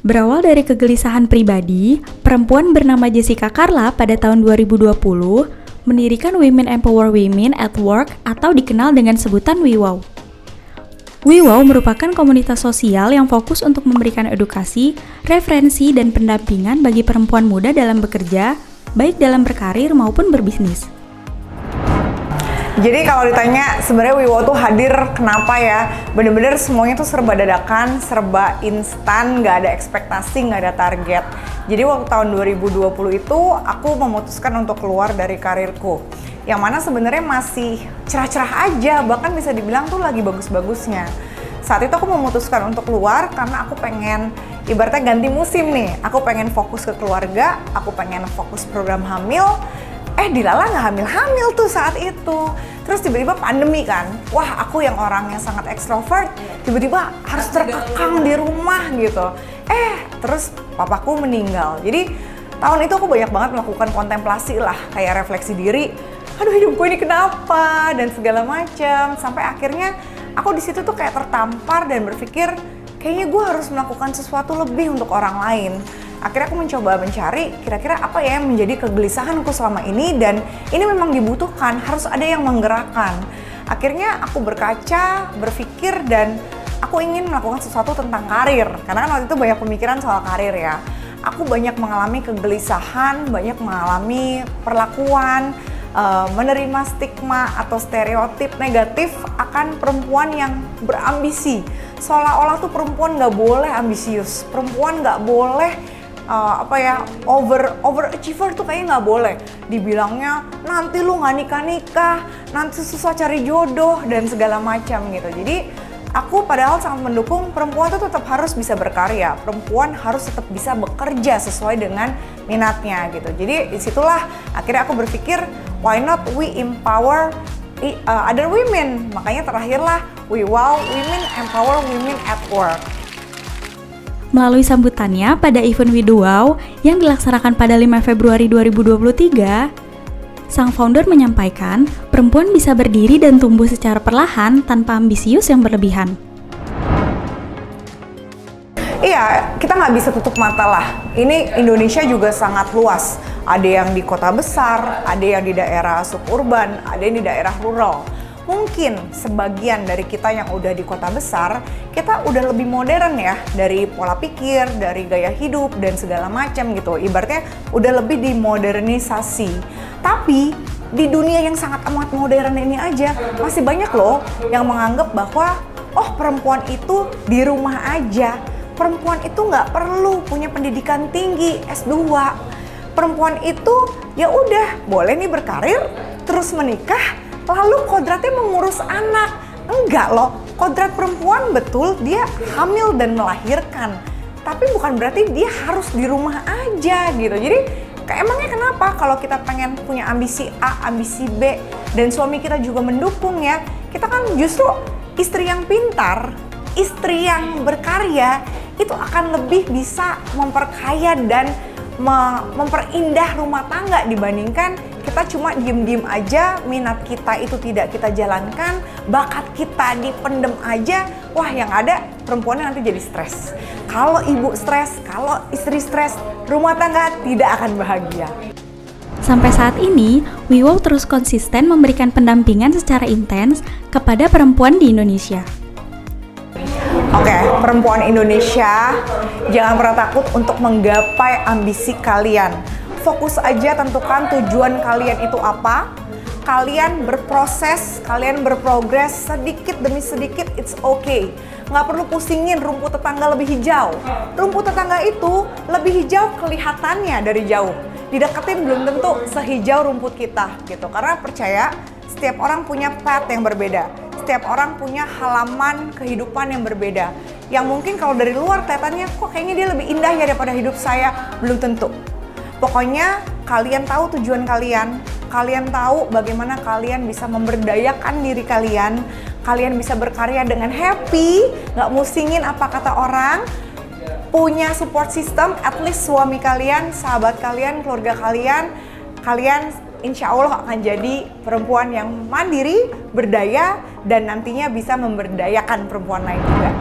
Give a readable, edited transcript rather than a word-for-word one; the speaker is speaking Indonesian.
Berawal dari kegelisahan pribadi, perempuan bernama Jessica Carla pada tahun 2020 mendirikan Women Empower Women at Work atau dikenal dengan sebutan WeWow. WeWow merupakan komunitas sosial yang fokus untuk memberikan edukasi, referensi, dan pendampingan bagi perempuan muda dalam bekerja, baik dalam berkarir maupun berbisnis. Jadi kalau ditanya sebenarnya WeWow tuh hadir kenapa ya? Bener-bener semuanya tuh serba dadakan, serba instan, nggak ada ekspektasi, nggak ada target. Jadi waktu tahun 2020 itu aku memutuskan untuk keluar dari karirku. Yang mana sebenarnya masih cerah-cerah aja, bahkan bisa dibilang tuh lagi bagus-bagusnya. Saat itu aku memutuskan untuk keluar karena aku pengen ibaratnya ganti musim nih. Aku pengen fokus ke keluarga, aku pengen fokus program hamil. Dilala nggak hamil-hamil tuh saat itu. Terus tiba-tiba pandemi kan. Wah, aku yang orang yang sangat ekstrovert, tiba-tiba harus terkekang di rumah gitu. Terus papaku meninggal. Jadi tahun itu aku banyak banget melakukan kontemplasi lah, kayak refleksi diri. Aduh, hidupku ini kenapa? Dan segala macam. Sampai akhirnya aku di situ tuh kayak tertampar dan berpikir kayaknya gue harus melakukan sesuatu lebih untuk orang lain. Akhirnya aku mencoba mencari kira-kira apa ya yang menjadi kegelisahanku selama ini, dan ini memang dibutuhkan, harus ada yang menggerakkan. Akhirnya aku berkaca, berpikir, dan aku ingin melakukan sesuatu tentang karir. Karena kan waktu itu banyak pemikiran soal karir ya. Aku banyak mengalami kegelisahan, banyak mengalami perlakuan, menerima stigma atau stereotip negatif akan perempuan yang berambisi. Seolah-olah tuh perempuan nggak boleh ambisius, perempuan nggak boleh overachiever tuh kayaknya nggak boleh. Dibilangnya nanti lu nggak nikah, nanti susah cari jodoh dan segala macam gitu. Jadi aku padahal sangat mendukung perempuan tuh tetap harus bisa berkarya, perempuan harus tetap bisa bekerja sesuai dengan minatnya gitu. Jadi disitulah akhirnya aku berpikir why not we empower other women. Makanya terakhirlah WeWow, Women Empower Women at Work. Melalui sambutannya pada event WeWow yang dilaksanakan pada 5 Februari 2023, sang founder menyampaikan perempuan bisa berdiri dan tumbuh secara perlahan tanpa ambisius yang berlebihan. Iya, kita nggak bisa tutup mata lah. Ini Indonesia juga sangat luas. Ada yang di kota besar, ada yang di daerah suburban, ada yang di daerah rural. Mungkin sebagian dari kita yang udah di kota besar, kita udah lebih modern ya, dari pola pikir, dari gaya hidup, dan segala macam gitu. Ibaratnya udah lebih dimodernisasi. Tapi di dunia yang sangat amat modern ini aja, masih banyak loh yang menganggap bahwa perempuan itu di rumah aja. Perempuan itu nggak perlu punya pendidikan tinggi, S2. Perempuan itu ya udah boleh nih berkarir, terus menikah, lalu kodratnya mengurus anak. Enggak loh, kodrat perempuan betul dia hamil dan melahirkan, tapi bukan berarti dia harus di rumah aja gitu. Jadi emangnya kenapa kalau kita pengen punya ambisi A, ambisi B, dan suami kita juga mendukung ya, kita kan justru istri yang pintar, istri yang berkarya itu akan lebih bisa memperkaya dan memperindah rumah tangga dibandingkan kita cuma diem-diem aja, minat kita itu tidak kita jalankan, bakat kita dipendem aja. Wah, yang ada perempuannya nanti jadi stres. Kalau ibu stres, kalau istri stres, rumah tangga tidak akan bahagia. Sampai saat ini, WeWow terus konsisten memberikan pendampingan secara intens kepada perempuan di Indonesia. Oke, perempuan Indonesia, jangan pernah takut untuk menggapai ambisi kalian. Fokus aja, tentukan tujuan kalian itu apa. Kalian berproses, kalian berprogres sedikit demi sedikit, it's okay. Nggak perlu pusingin rumput tetangga lebih hijau. Rumput tetangga itu lebih hijau kelihatannya dari jauh. Dideketin belum tentu sehijau rumput kita gitu. Karena percaya, setiap orang punya path yang berbeda. Setiap orang punya halaman kehidupan yang berbeda. Yang mungkin kalau dari luar kelihatannya kok kayaknya dia lebih indah ya daripada hidup saya, belum tentu. Pokoknya kalian tahu tujuan kalian, kalian tahu bagaimana kalian bisa memberdayakan diri kalian, kalian bisa berkarya dengan happy, nggak musingin apa kata orang, punya support system, at least suami kalian, sahabat kalian, keluarga kalian, kalian insya Allah akan jadi perempuan yang mandiri, berdaya, dan nantinya bisa memberdayakan perempuan lain juga.